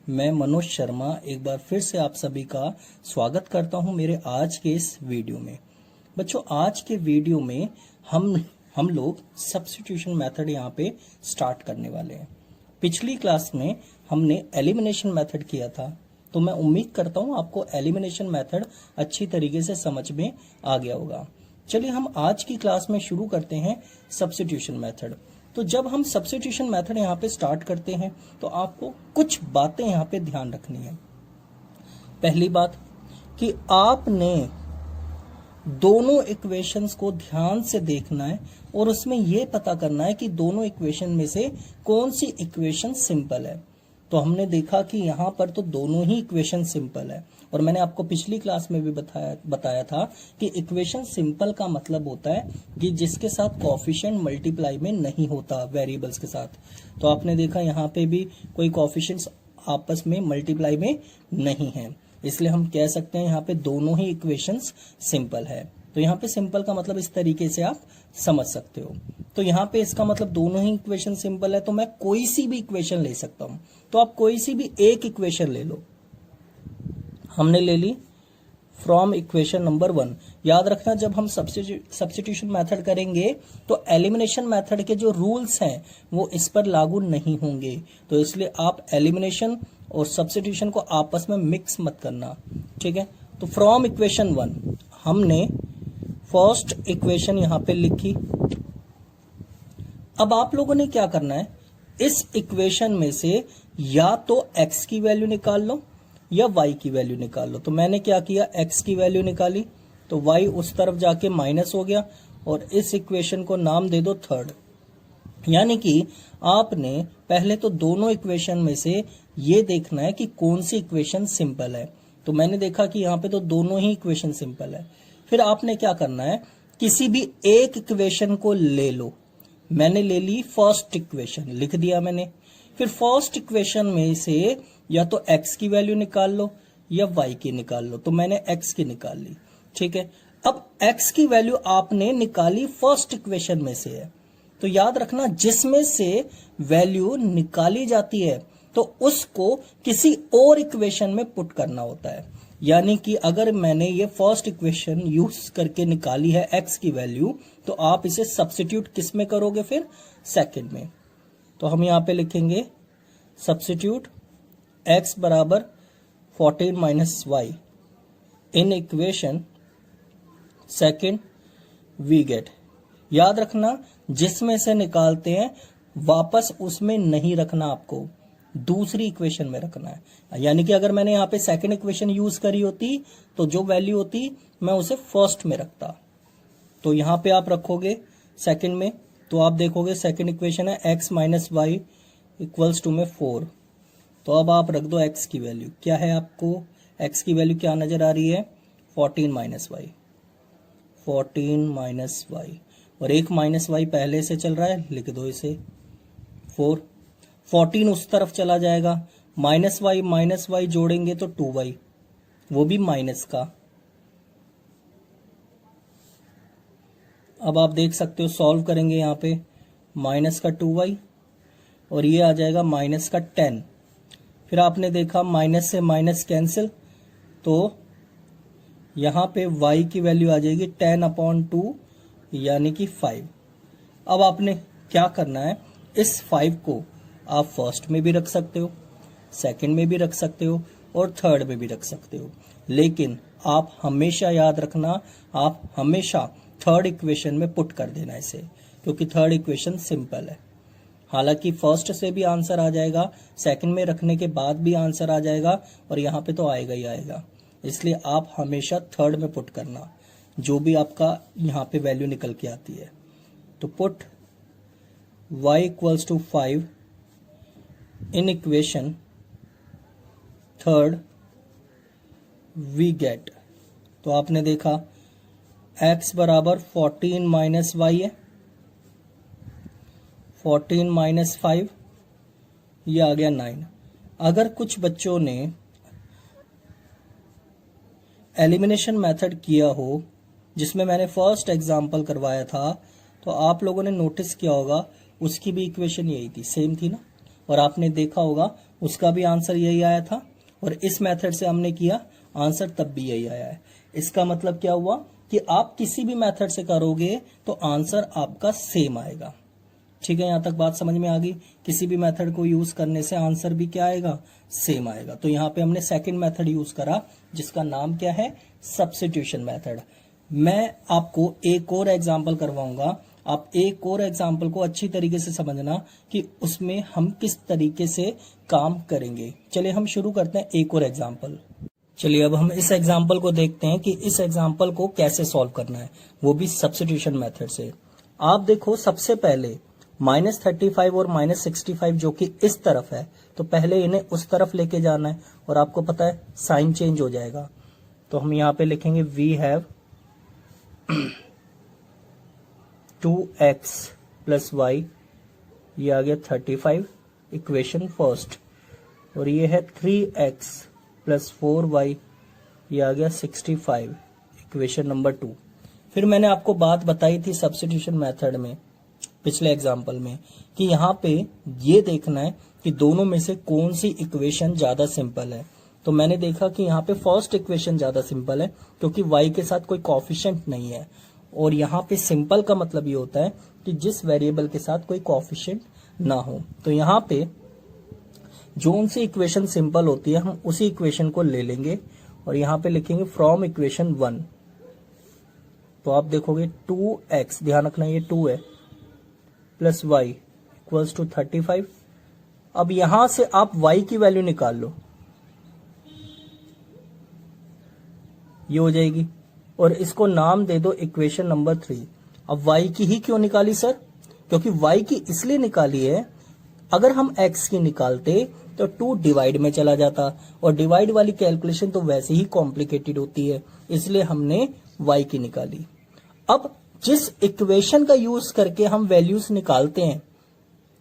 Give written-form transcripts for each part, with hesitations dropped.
मैं मनोज शर्मा एक बार फिर से आप सभी का स्वागत करता हूं मेरे आज के इस वीडियो में। बच्चों, आज के वीडियो में हम लोग सब्स्टिट्यूशन मेथड यहाँ पे स्टार्ट करने वाले हैं। पिछली क्लास में हमने एलिमिनेशन मेथड किया था, तो मैं उम्मीद करता हूं आपको एलिमिनेशन मेथड अच्छी तरीके से समझ में आ गया होगा। चलिए हम आज की क्लास में शुरू करते हैं सब्स्टिट्यूशन मेथड। तो जब हम सब्स्टिट्यूशन मेथड यहाँ पे स्टार्ट करते हैं तो आपको कुछ बातें यहाँ पे ध्यान रखनी है। पहली बात कि आपने दोनों इक्वेशंस को ध्यान से देखना है और उसमें यह पता करना है कि दोनों इक्वेशन में से कौन सी इक्वेशन सिंपल है। तो हमने देखा कि यहाँ पर तो दोनों ही इक्वेशन सिंपल है, और मैंने आपको पिछली क्लास में भी बताया था कि इक्वेशन सिंपल का मतलब होता है कि जिसके साथ कोएफिशिएंट मल्टीप्लाई में नहीं होता वेरिएबल्स के साथ। तो आपने देखा यहाँ पे भी कोई कोएफिशिएंट्स आपस में मल्टीप्लाई में नहीं है, इसलिए हम कह सकते हैं यहाँ पे दोनों ही इक्वेशंस सिंपल है। तो यहाँ पे सिंपल का मतलब इस तरीके से आप समझ सकते हो। तो यहाँ पे इसका मतलब दोनों ही इक्वेशन सिंपल है, तो मैं कोई सी भी इक्वेशन ले सकता हूं। तो आप कोई सी भी एक इक्वेशन ले लो। हमने ले ली फ्रॉम इक्वेशन नंबर 1। याद रखना, जब हम सब्स्टिट्यूशन मेथड करेंगे तो एलिमिनेशन मेथड के जो रूल्स हैं वो इस पर लागू नहीं होंगे, तो इसलिए आप एलिमिनेशन और सब्स्टिट्यूशन को आपस में मिक्स मत करना, ठीक है। तो फ्रॉम इक्वेशन 1 हमने फर्स्ट इक्वेशन यहां पे लिखी। अब आप लोगों ने क्या करना है, इस इक्वेशन में से या तो x की वैल्यू निकाल लो या y की वैल्यू निकाल लो। तो मैंने क्या किया, x की वैल्यू निकाली तो y उस तरफ जाके माइनस हो गया, और इस इक्वेशन को नाम दे दो थर्ड। यानी कि आपने पहले तो दोनों इक्वेशन में से ये देखना है कि कौन सी इक्वेशन सिंपल है। तो मैंने देखा कि यहाँ पे तो दोनों ही इक्वेशन सिंपल है। फिर आपने क्या करना है, किसी भी एक इक्वेशन को ले लो। मैंने ले ली फर्स्ट इक्वेशन, लिख दिया मैंने। फिर फर्स्ट इक्वेशन में से या तो x की वैल्यू निकाल लो या y की निकाल लो। तो मैंने x की निकाल ली, ठीक है। अब x की वैल्यू आपने निकाली फर्स्ट इक्वेशन में से है, तो याद रखना जिसमें से वैल्यू निकाली जाती है तो उसको किसी और इक्वेशन में पुट करना होता है। यानी कि अगर मैंने ये फर्स्ट इक्वेशन यूज करके निकाली है x की वैल्यू, तो आप इसे सब्स्टिट्यूट किस में करोगे, फिर सेकंड में। तो हम यहां पे लिखेंगे सब्स्टिट्यूट x बराबर 14 minus y in equation second we get. याद रखना, जिसमें से निकालते हैं वापस उसमें नहीं रखना, आपको दूसरी इक्वेशन में रखना है। यानी कि अगर मैंने यहाँ पे सेकंड इक्वेशन यूज करी होती तो जो वैल्यू होती मैं उसे फर्स्ट में रखता। तो यहाँ पे आप रखोगे सेकंड में, तो आप देखोगे सेकंड इक्वेशन है x minus y equals to में 4। तो अब आप रख दो x की वैल्यू। क्या है, आपको x की वैल्यू क्या नजर आ रही है, 14 माइनस वाई, 14 माइनस वाई, और एक माइनस वाई पहले से चल रहा है, लिख दो इसे 4। 14 उस तरफ चला जाएगा, माइनस वाई जोड़ेंगे तो 2y, वो भी माइनस का। अब आप देख सकते हो, सॉल्व करेंगे यहाँ पे माइनस का 2y और ये आ जाएगा माइनस का 10। फिर आपने देखा माइनस से माइनस कैंसिल, तो यहाँ पे y की वैल्यू आ जाएगी 10/2 यानी कि 5। अब आपने क्या करना है, इस 5 को आप फर्स्ट में भी रख सकते हो, सेकंड में भी रख सकते हो और थर्ड में भी रख सकते हो, लेकिन आप हमेशा याद रखना, आप हमेशा थर्ड इक्वेशन में पुट कर देना इसे, क्योंकि थर्ड इक्वेशन सिंपल है। हालांकि फर्स्ट से भी आंसर आ जाएगा, सेकंड में रखने के बाद भी आंसर आ जाएगा, और यहाँ पे तो आएगा ही आएगा, इसलिए आप हमेशा थर्ड में पुट करना जो भी आपका यहाँ पे वैल्यू निकल के आती है। तो put y equals to 5 in equation third we get. तो आपने देखा x बराबर 14 माइनस वाई है, 14 माइनस 5, ये आ गया 9। अगर कुछ बच्चों ने एलिमिनेशन मेथड किया हो, जिसमें मैंने फर्स्ट एग्जाम्पल करवाया था, तो आप लोगों ने नोटिस किया होगा उसकी भी इक्वेशन यही थी, सेम थी ना। और आपने देखा होगा उसका भी आंसर यही आया था, और इस मेथड से हमने किया, आंसर तब भी यही आया है। इसका मतलब क्या हुआ कि आप किसी भी मेथड से करोगे तो आंसर आपका सेम आएगा। ठीक है, यहां तक बात समझ में आ गई। किसी भी मेथड को यूज करने से आंसर भी क्या आएगा, सेम आएगा। तो यहां पे हमने सेकंड मेथड यूज करा, जिसका नाम क्या है, सब्स्टिट्यूशन मेथड। मैं आपको एक और एग्जांपल करवाऊंगा, आप एक और एग्जाम्पल को अच्छी तरीके से समझना कि उसमें हम किस तरीके से काम करेंगे। चलिए हम शुरू करते हैं एक और एग्जाम्पल। चलिए अब हम इस एग्जाम्पल को देखते हैं कि इस एग्जाम्पल को कैसे सॉल्व करना है, वो भी सब्स्टिट्यूशन मेथड से। आप देखो, सबसे पहले -35 और -65 जो कि इस तरफ है, तो पहले इन्हें उस तरफ लेके जाना है, और आपको पता है साइन चेंज हो जाएगा। तो हम यहाँ पे लिखेंगे we have 2x plus Y, ये आ गया 35 इक्वेशन फर्स्ट, और ये है 3x प्लस 4y, ये आ गया 65 इक्वेशन नंबर 2। फिर मैंने आपको बात बताई थी सब्स्टिट्यूशन मेथड में पिछले एग्जाम्पल में कि यहाँ पे ये देखना है कि दोनों में से कौन सी इक्वेशन ज्यादा सिंपल है। तो मैंने देखा कि यहाँ पे फर्स्ट इक्वेशन ज्यादा सिंपल है, क्योंकि y के साथ कोई कोफिशिएंट नहीं है, और यहाँ पे सिंपल का मतलब ये होता है कि जिस वेरिएबल के साथ कोई कोफिशिएंट ना हो। तो यहाँ पे जो सी इक्वेशन सिंपल होती है, हम उसी इक्वेशन को ले लेंगे, और यहाँ पे लिखेंगे फ्रॉम इक्वेशन 1। तो आप देखोगे 2x, ध्यान रखना ये 2 है, प्लस वाई इक्वल्स टू 35। अब यहां से आप y की वैल्यू निकाल लो, ये हो जाएगी, और इसको नाम दे दो इक्वेशन नंबर 3। अब y की ही क्यों निकाली सर, क्योंकि y की इसलिए निकाली है, अगर हम x की निकालते तो 2 डिवाइड में चला जाता, और डिवाइड वाली कैलकुलेशन तो वैसे ही कॉम्प्लिकेटेड होती है, इसलिए हमने y की निकाली। अब जिस इक्वेशन का यूज करके हम वैल्यूज निकालते हैं,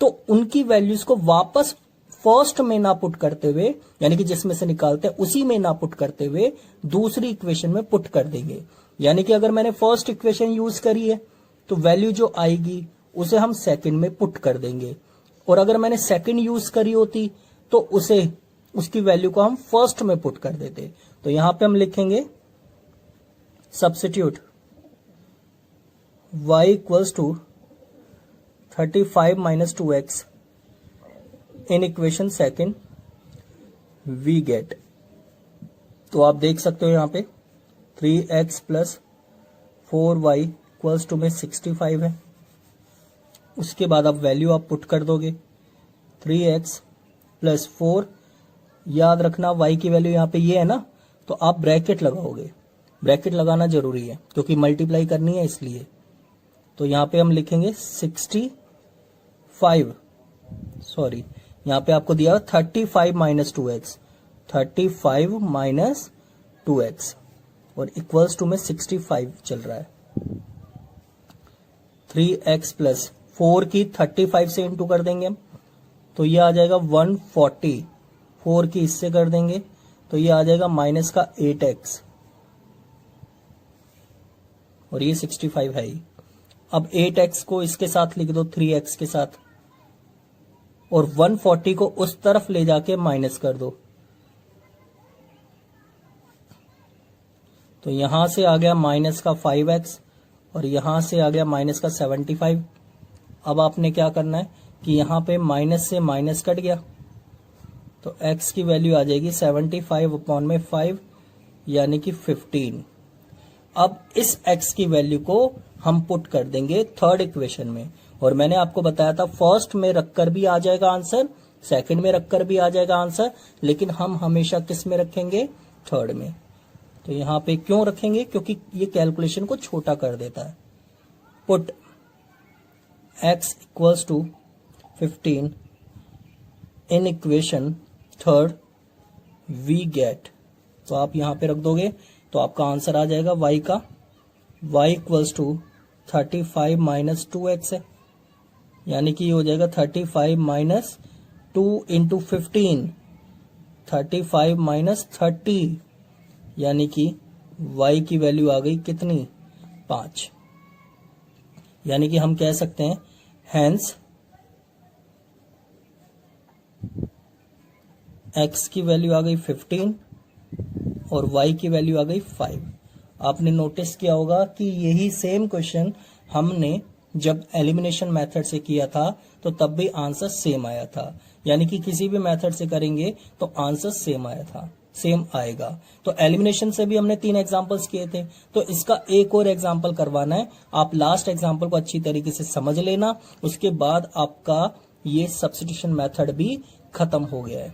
तो उनकी वैल्यूज को वापस फर्स्ट में ना पुट करते हुए, यानी कि जिसमें से निकालते हैं उसी में ना पुट करते हुए दूसरी इक्वेशन में पुट कर देंगे। यानी कि अगर मैंने फर्स्ट इक्वेशन यूज करी है, तो वैल्यू जो आएगी उसे हम सेकंड में पुट कर देंगे, और अगर मैंने सेकंड यूज करी होती तो उसकी वैल्यू को हम फर्स्ट में पुट कर देते। तो यहां पे हम लिखेंगे substitute y equals to 35 minus 2x in equation second we get. तो आप देख सकते हो यहाँ पे 3x plus 4y equals to में 65 है। उसके बाद आप वैल्यू आप पुट कर दोगे 3x प्लस 4, याद रखना y की वैल्यू यहाँ पे ये है ना, तो आप ब्रैकेट लगाओगे, ब्रैकेट लगाना जरूरी है क्योंकि मल्टीप्लाई करनी है इसलिए। तो यहाँ पे हम लिखेंगे 65, सॉरी यहाँ पे आपको दिया 35 माइनस 2x, 35 माइनस 2x, और इक्वल्स टू में 65 चल रहा है। 3x प्लस 4 की 35 से इंटू कर देंगे हम, तो ये आ जाएगा 140, 4 की इससे कर देंगे तो ये आ जाएगा माइनस का 8x, और ये 65 है ही। अब 8x को इसके साथ लिख दो 3x के साथ, और 140 को उस तरफ ले जाके माइनस कर दो, तो यहां से आ गया माइनस का 5x, और यहां से आ गया माइनस का 75। अब आपने क्या करना है कि यहां पे माइनस से माइनस कट गया, तो x की वैल्यू आ जाएगी 75 अपॉन में 5, यानी कि 15। अब इस x की वैल्यू को हम पुट कर देंगे थर्ड इक्वेशन में, और मैंने आपको बताया था फर्स्ट में रखकर भी आ जाएगा आंसर, सेकंड में रखकर भी आ जाएगा आंसर, लेकिन हम हमेशा किस में रखेंगे, थर्ड में। तो यहां पे क्यों रखेंगे, क्योंकि ये कैलकुलेशन को छोटा कर देता है। Put x equals to 15 in equation third we get, तो आप यहां पे रख दोगे तो आपका आंसर आ जाएगा y का, y equals to 35 minus 2x है, यानी कि ये हो जाएगा 35 माइनस 2 इंटू 15, 35 माइनस 30, यानी कि y की वैल्यू आ गई कितनी, 5। यानी कि हम कह सकते हैं हैंस x की वैल्यू आ गई 15 और y की वैल्यू आ गई 5। आपने नोटिस किया होगा कि यही सेम क्वेश्चन हमने जब एलिमिनेशन मेथड से किया था तो तब भी आंसर सेम आया था, यानी कि किसी भी मेथड से करेंगे तो आंसर सेम आया था, सेम आएगा। तो एलिमिनेशन से भी हमने 3 एग्जांपल्स किए थे, तो इसका एक और एग्जांपल करवाना है। आप लास्ट एग्जांपल को अच्छी तरीके से समझ लेना, उसके बाद आपका ये सब्स्टिट्यूशन मेथड भी खत्म हो गया है,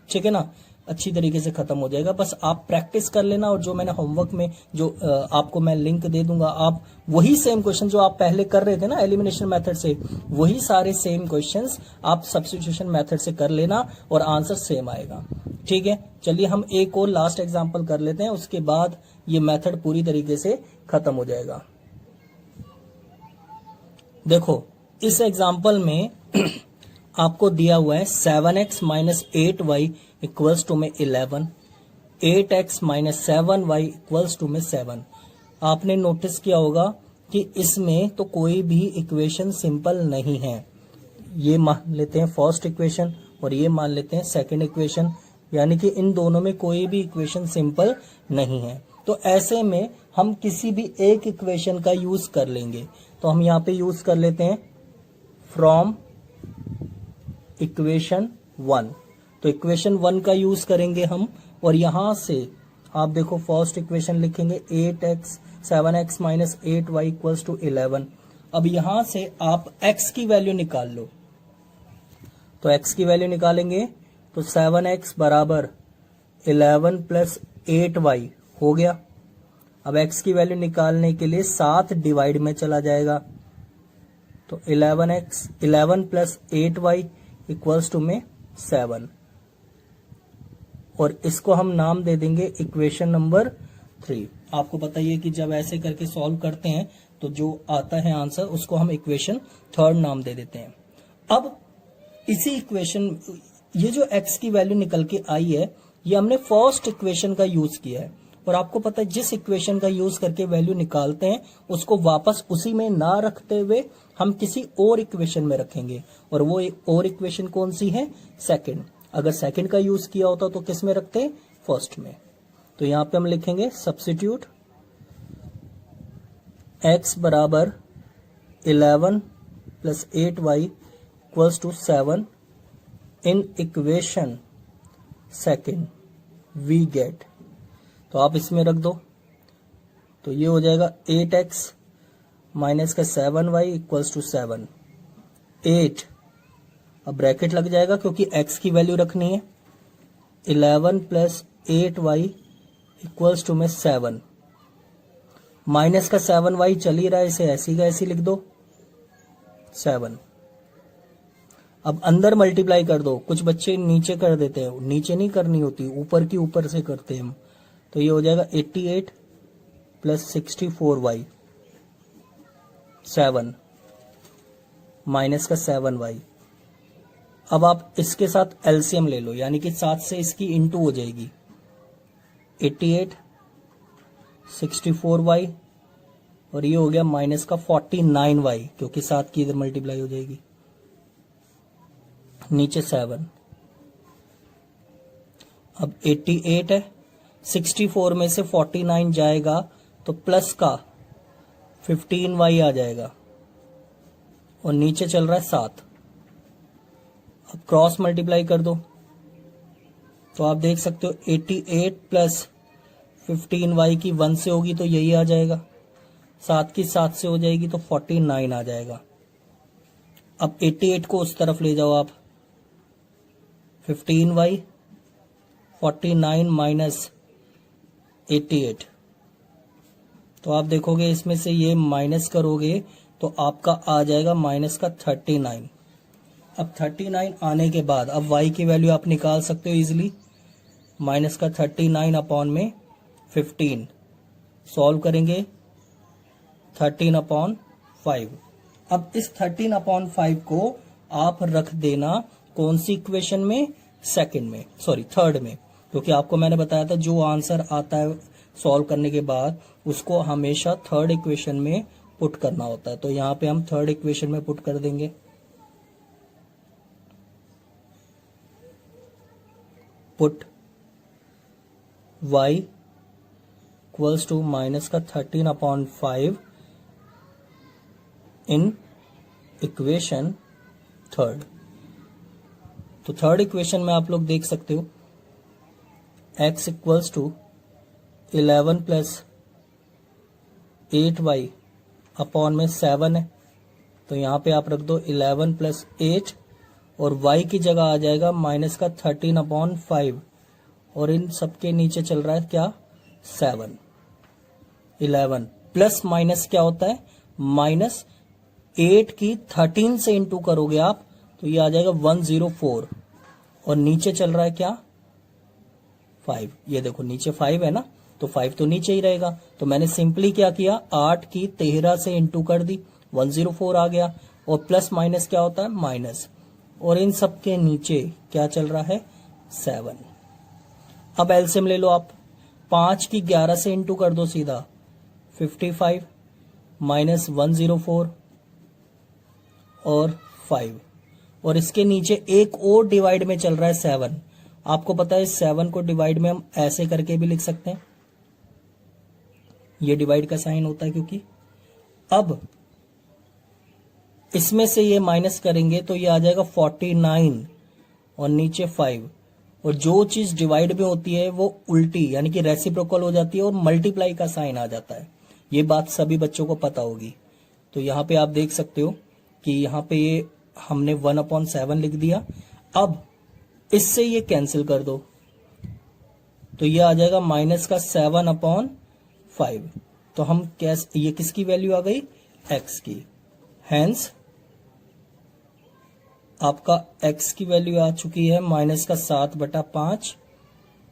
ठीक है ना, अच्छी तरीके से खत्म हो जाएगा। बस आप प्रैक्टिस कर लेना, और जो मैंने होमवर्क में जो आपको मैं लिंक दे दूंगा, आप वही सेम क्वेश्चन जो आप पहले कर रहे थे ना एलिमिनेशन मेथड से, वही सारे सेम क्वेश्चंस आप सब्स्टिट्यूशन मेथड से कर लेना और आंसर सेम आएगा, ठीक है। चलिए हम एक और लास्ट एग्जांपल कर लेते हैं, उसके बाद ये मेथड पूरी तरीके से खत्म हो जाएगा। देखो इस एग्जांपल में आपको दिया हुआ है 7x minus 8y equals to में 11, 8x minus 7y equals to में 7। आपने नोटिस किया होगा कि इसमें तो कोई भी इक्वेशन सिंपल नहीं है। ये मान लेते हैं फर्स्ट इक्वेशन और ये मान लेते हैं सेकंड इक्वेशन, यानी कि इन दोनों में कोई भी इक्वेशन सिंपल नहीं है। तो ऐसे में हम किसी भी एक इक्वेशन का यूज कर लेंगे। तो हम यहाँ पे यूज कर लेते हैं फ्रॉम इक्वेशन 1। तो इक्वेशन 1 का यूज करेंगे हम, और यहां से आप देखो फर्स्ट इक्वेशन लिखेंगे 7x minus 8y equals to 11। अब यहां से आप x की वैल्यू निकाल लो। तो x की वैल्यू निकालेंगे तो 7x बराबर 11 प्लस 8y हो गया। अब x की वैल्यू निकालने के लिए 7 डिवाइड में चला जाएगा, तो 11 प्लस 8y इक्वल्स टू में 7, और इसको हम नाम दे देंगे इक्वेशन नंबर 3। आपको बताइए कि जब ऐसे करके सॉल्व करते हैं तो जो आता है आंसर उसको हम इक्वेशन 3 नाम दे देते हैं। अब इसी इक्वेशन, ये जो x की वैल्यू निकल के आई है, ये हमने फर्स्ट इक्वेशन का यूज किया है, और आपको पता है जिस इक्वेशन का यूज करके वैल्यू निकालते हैं उसको वापस उसी में ना रखते हुए हम किसी और इक्वेशन में रखेंगे, और वो और इक्वेशन कौन सी है? सेकंड। अगर सेकंड का यूज किया होता तो किस में रखते हैं? फर्स्ट में। तो यहां पे हम लिखेंगे सब्स्टिट्यूट x बराबर 11 plus 8y equals to 7 in equation second we get. तो आप इसमें रख दो, तो ये हो जाएगा 8x माइनस का 7y इक्वल्स टू 7, 8। अब ब्रैकेट लग जाएगा क्योंकि x की वैल्यू रखनी है। 11 प्लस 8y इक्वल्स टू में 7, माइनस का 7y चल ही रहा है, इसे ऐसी का ऐसी लिख दो 7। अब अंदर मल्टीप्लाई कर दो। कुछ बच्चे नीचे कर देते हैं, नीचे नहीं करनी होती, ऊपर की ऊपर से करते हैं हम। तो ये हो जाएगा 88 प्लस 64y 7 माइनस का 7y। अब आप इसके साथ एलसीएम ले लो, यानी कि 7 से इसकी इंटू हो जाएगी। 88 64y और ये हो गया माइनस का 49y, क्योंकि 7 की इधर मल्टीप्लाई हो जाएगी, नीचे 7। अब 88 है, 64 में से 49 जाएगा तो प्लस का 15y आ जाएगा, और नीचे चल रहा है 7। अब क्रॉस मल्टीप्लाई कर दो तो आप देख सकते हो 88 प्लस 15y की 1 से होगी तो यही आ जाएगा, 7 की 7 से हो जाएगी तो 49 आ जाएगा। अब 88 को उस तरफ ले जाओ आप, 15y 49 माइनस 88, तो आप देखोगे इसमें से ये माइनस करोगे तो आपका आ जाएगा माइनस का 39। अब 39 आने के बाद अब y की वैल्यू आप निकाल सकते हो इजीली, माइनस का 39 अपॉन में 15, सॉल्व करेंगे 13/5। अब इस 13/5 को आप रख देना कौन सी इक्वेशन में? सेकंड में, सॉरी थर्ड में, क्योंकि आपको मैंने बताया था जो आंसर आता है सॉल्व करने के बाद उसको हमेशा थर्ड इक्वेशन में पुट करना होता है। तो यहाँ पे हम थर्ड इक्वेशन में पुट कर देंगे। Put y equals to minus का 13/5 इन इक्वेशन थर्ड। तो थर्ड इक्वेशन में आप लोग देख सकते हो x equals to 11 plus 8y upon में 7 है, तो यहां पे आप रख दो 11 प्लस 8 और y की जगह आ जाएगा माइनस का 13/5 और इन सबके नीचे चल रहा है क्या 7। 11 प्लस माइनस क्या होता है माइनस 8 की 13 से इंटू करोगे आप तो ये आ जाएगा 104 और नीचे चल रहा है क्या 5। ये देखो नीचे 5 है ना, तो 5 तो नीचे ही रहेगा। तो मैंने सिंपली क्या किया 8 की 13 से इंटू कर दी 104 आ गया और प्लस माइनस क्या होता है माइनस और इन सब के नीचे क्या चल रहा है 7। अब एलसीएम ले लो आप 5 की 11 से इंटू कर दो सीधा 55 माइनस 104 और 5 और इसके नीचे एक और डिवाइड में चल रहा है 7। आपको पता है 7 को डिवाइड में हम ऐसे करके भी लिख सकते हैं, ये डिवाइड का साइन होता है क्योंकि अब इसमें से ये माइनस करेंगे तो ये आ जाएगा 49 और नीचे 5 और जो चीज डिवाइड में होती है वो उल्टी यानी कि रेसिप्रोकल हो जाती है और मल्टीप्लाई का साइन आ जाता है। ये बात सभी बच्चों को पता होगी। तो यहाँ पे आप देख सकते हो कि यहाँ पे ये हमने 1/7 लिख दिया। अब इससे ये कैंसिल कर दो तो ये आ जाएगा माइनस का 7/5। तो हम कैसे ये किसकी वैल्यू आ गई x की, हैंस आपका x की वैल्यू आ चुकी है माइनस का 7/5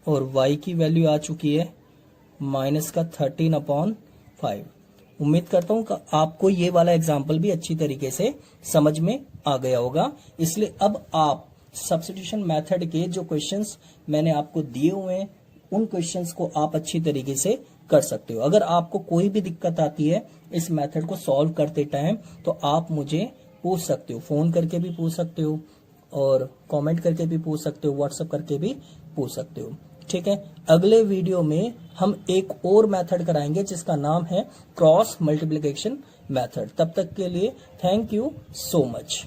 और y की वैल्यू आ चुकी है माइनस का 13/5। उम्मीद करता हूं कि आपको ये वाला एग्जाम्पल भी अच्छी तरीके से समझ में आ गया होगा। इसलिए अब आप सब्स्टिट्यूशन मेथड के जो क्वेश्चंस मैंने आपको दिए हुए हैं उन क्वेश्चंस को आप अच्छी तरीके से कर सकते हो। अगर आपको कोई भी दिक्कत आती है इस मेथड को सॉल्व करते टाइम तो आप मुझे पूछ सकते हो, फोन करके भी पूछ सकते हो और कमेंट करके भी पूछ सकते हो, व्हाट्सएप करके भी पूछ सकते हो। ठीक है, अगले वीडियो में हम एक और मेथड कराएंगे जिसका नाम है क्रॉस मल्टीप्लिकेशन मेथड। तब तक के लिए थैंक यू सो मच।